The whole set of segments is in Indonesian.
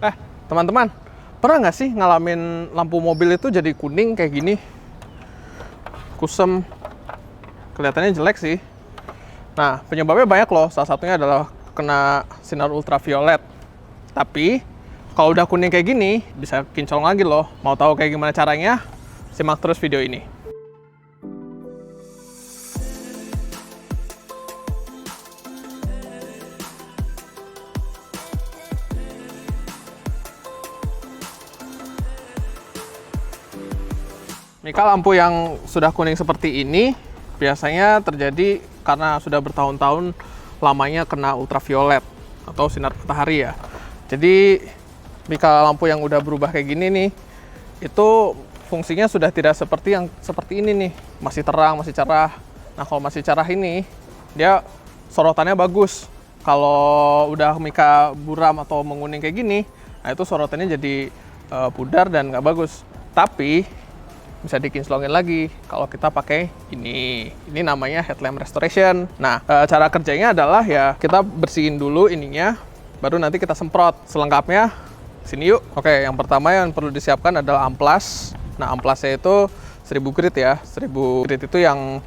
Eh, teman-teman, pernah nggak sih ngalamin lampu mobil itu jadi kuning kayak gini? Kusem, kelihatannya jelek sih. Nah, penyebabnya banyak loh. Salah satunya adalah kena sinar ultraviolet. Tapi, kalau udah kuning kayak gini, bisa kinclong lagi loh. Mau tahu kayak gimana caranya? Simak terus video ini. Mika, lampu yang sudah kuning seperti ini biasanya terjadi karena sudah bertahun-tahun lamanya kena ultraviolet atau sinar matahari ya. Jadi Mika, lampu yang udah berubah kayak gini nih, itu fungsinya sudah tidak seperti yang seperti ini nih. Masih terang, masih cerah. Nah, kalau masih cerah ini, dia sorotannya bagus. Kalau udah Mika buram atau menguning kayak gini, nah itu sorotannya jadi pudar dan nggak bagus. Tapi bisa dikinclongin lagi kalau kita pakai ini. Ini namanya headlamp restoration. Nah, cara kerjanya adalah ya kita bersihin dulu ininya, baru nanti kita semprot. Selengkapnya sini yuk. Oke, yang pertama yang perlu disiapkan adalah amplas. Nah, amplasnya itu 1000 grit ya. 1000 grit itu yang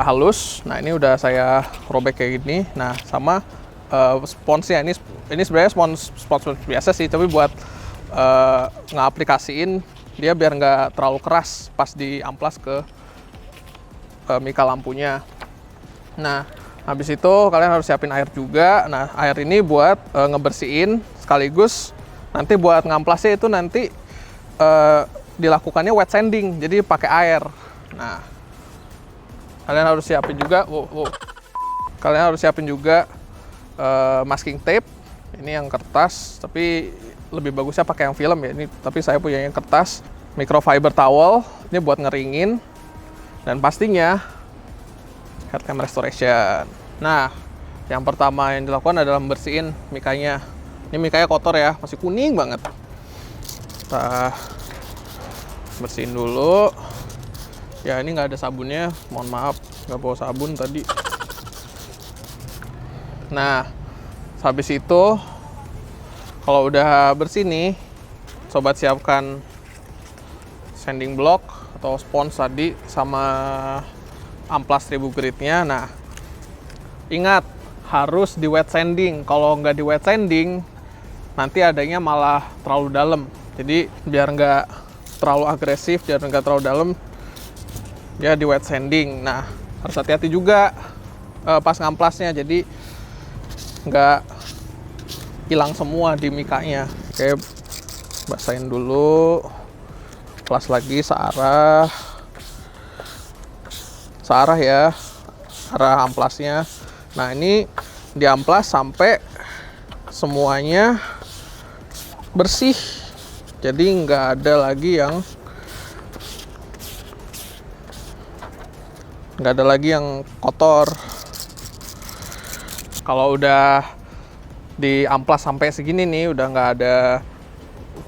halus. Nah, ini udah saya robek kayak gini. Nah, sama sponsnya ini sebenarnya spons biasa sih, tapi buat ngaplikasiin dia biar nggak terlalu keras pas di amplas ke mika lampunya. Nah, habis itu kalian harus siapin air juga. Nah, air ini buat ngebersihin sekaligus nanti buat ngamplasnya itu nanti dilakukannya wet sanding, jadi pakai air. Nah, kalian harus siapin juga kalian harus siapin juga masking tape. Ini yang kertas, tapi lebih bagusnya pakai yang film ya. Ini tapi saya punya yang kertas. Microfiber towel, ini buat ngeringin. Dan pastinya headlamp restoration. Nah, yang pertama yang dilakukan adalah membersihin mikanya. Ini mikanya kotor ya, masih kuning banget. Kita bersihin dulu. Ya, ini nggak ada sabunnya, mohon maaf nggak bawa sabun tadi. Nah, habis itu kalau udah bersih nih, sobat siapkan sanding block atau spons tadi sama amplas 1000 gritnya. Nah, ingat harus di wet sanding. Kalau nggak di wet sanding, nanti adanya malah terlalu dalam. Jadi biar nggak terlalu agresif, biar nggak terlalu dalam, ya di wet sanding. Nah, harus hati-hati juga pas ngamplasnya. Jadi nggak hilang semua di mikanya. Oke, basahin dulu, amplas lagi searah ya, arah amplasnya. Nah, ini diamplas sampai semuanya bersih, jadi nggak ada lagi yang kotor. Kalau udah di amplas sampai segini nih, udah nggak ada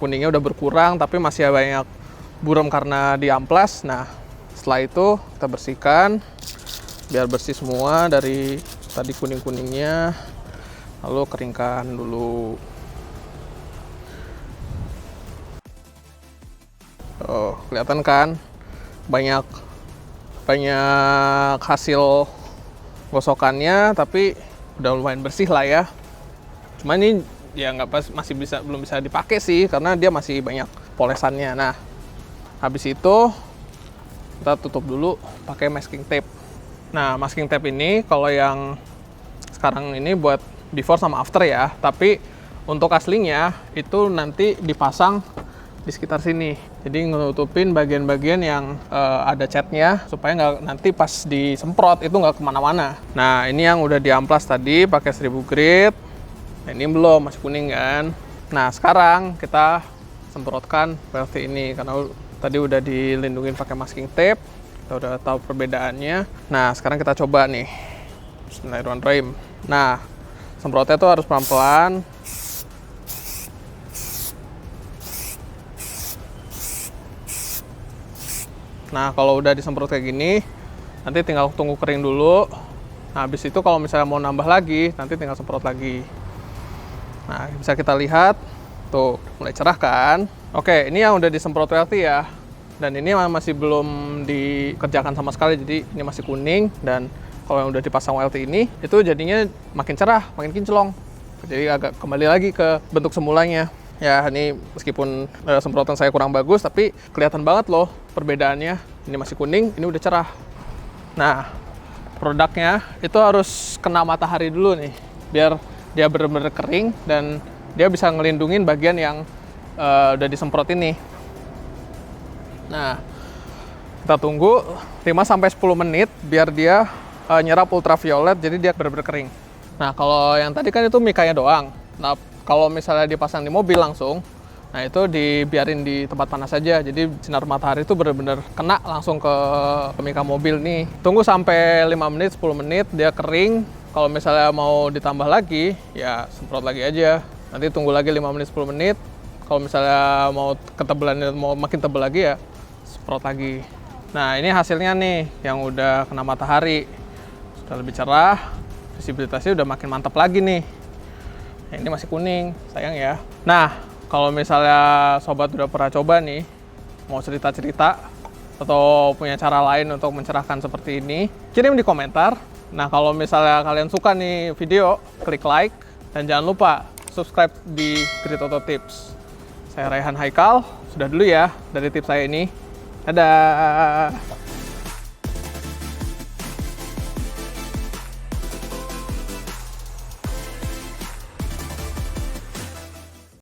kuningnya, udah berkurang tapi masih banyak buram karena di amplas. Nah, setelah itu kita bersihkan biar bersih semua dari tadi kuning-kuningnya, lalu keringkan dulu. Oh, kelihatan kan banyak hasil gosokannya, tapi udah lumayan bersih lah ya. Cuman ini ya belum bisa dipakai sih karena dia masih banyak polesannya. Nah, habis itu kita tutup dulu pakai masking tape. Nah, masking tape ini kalau yang sekarang ini buat before sama after ya, tapi untuk aslinya itu nanti dipasang di sekitar sini. Jadi nutupin bagian-bagian yang ada catnya supaya nggak nanti pas disemprot itu nggak kemana-mana. Nah, ini yang udah diamplas tadi pakai 1000 grit. Nah, ini belum, masih kuning kan. Nah, sekarang kita semprotkan PLT ini karena tadi udah dilindungin pakai masking tape. Kita udah tahu perbedaannya. Nah, sekarang kita coba nih. Bismillahirrahmanirrahim. Nah, semprotnya tuh harus pelan-pelan. Nah, kalau udah disemprot kayak gini, nanti tinggal tunggu kering dulu. Nah, habis itu kalau misalnya mau nambah lagi, nanti tinggal semprot lagi. Nah, bisa kita lihat Tuh, mulai cerah kan? Oke, ini yang udah disemprot WLT ya. Dan ini masih belum dikerjakan sama sekali, jadi ini masih kuning. Dan kalau yang udah dipasang WLT ini, itu jadinya makin cerah, makin kinclong. Jadi agak kembali lagi ke bentuk semulanya. Ya, ini meskipun semprotan saya kurang bagus, tapi kelihatan banget loh perbedaannya. Ini masih kuning, ini udah cerah. Nah, produknya itu harus kena matahari dulu nih, biar dia benar-benar kering dan dia bisa ngelindungin bagian yang udah disemprot ini. Nah, kita tunggu 5-10 menit biar dia nyerap ultraviolet, jadi dia benar-benar kering. Nah, kalau yang tadi kan itu mikanya doang. Nah, kalau misalnya dipasang di mobil langsung, nah itu dibiarin di tempat panas saja. Jadi sinar matahari itu benar-benar kena langsung ke mika mobil nih. Tunggu sampai 5 menit, 10 menit, dia kering. Kalau misalnya mau ditambah lagi, ya semprot lagi aja. Nanti tunggu lagi 5 menit, 10 menit. Kalau misalnya mau ketebalannya mau makin tebal lagi ya, semprot lagi. Nah, ini hasilnya nih yang udah kena matahari. Sudah lebih cerah, visibilitasnya udah makin mantap lagi nih. Nah, ini masih kuning, sayang ya. Nah, kalau misalnya sobat udah pernah coba nih, mau cerita-cerita atau punya cara lain untuk mencerahkan seperti ini, kirim di komentar. Nah, kalau misalnya kalian suka nih video, klik like. Dan jangan lupa subscribe di Grit Auto Tips. Saya Raihan Haikal, sudah dulu ya dari tips saya ini. Dadah!